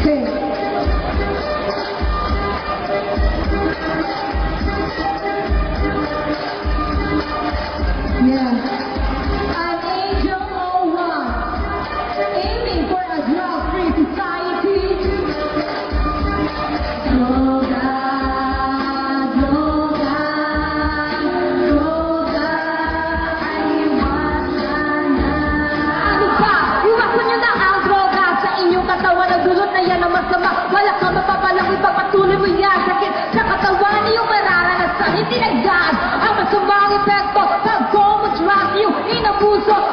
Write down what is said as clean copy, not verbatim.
Okay. Yeah. An angel or one, aiming for a drug-free society. Droga, droga, droga, ay iwasan na. Ano pa? Iwasan nyo na ang droga sa inyong katawan. Ang dulot na yan ang masama. Wala kang mapapalang ipagpatuloy mo yan. Sakit sa katawan iyong mararanasan. Hindi nagdaan ang masamang epekto. Pag-go mo, drug you, inabuso.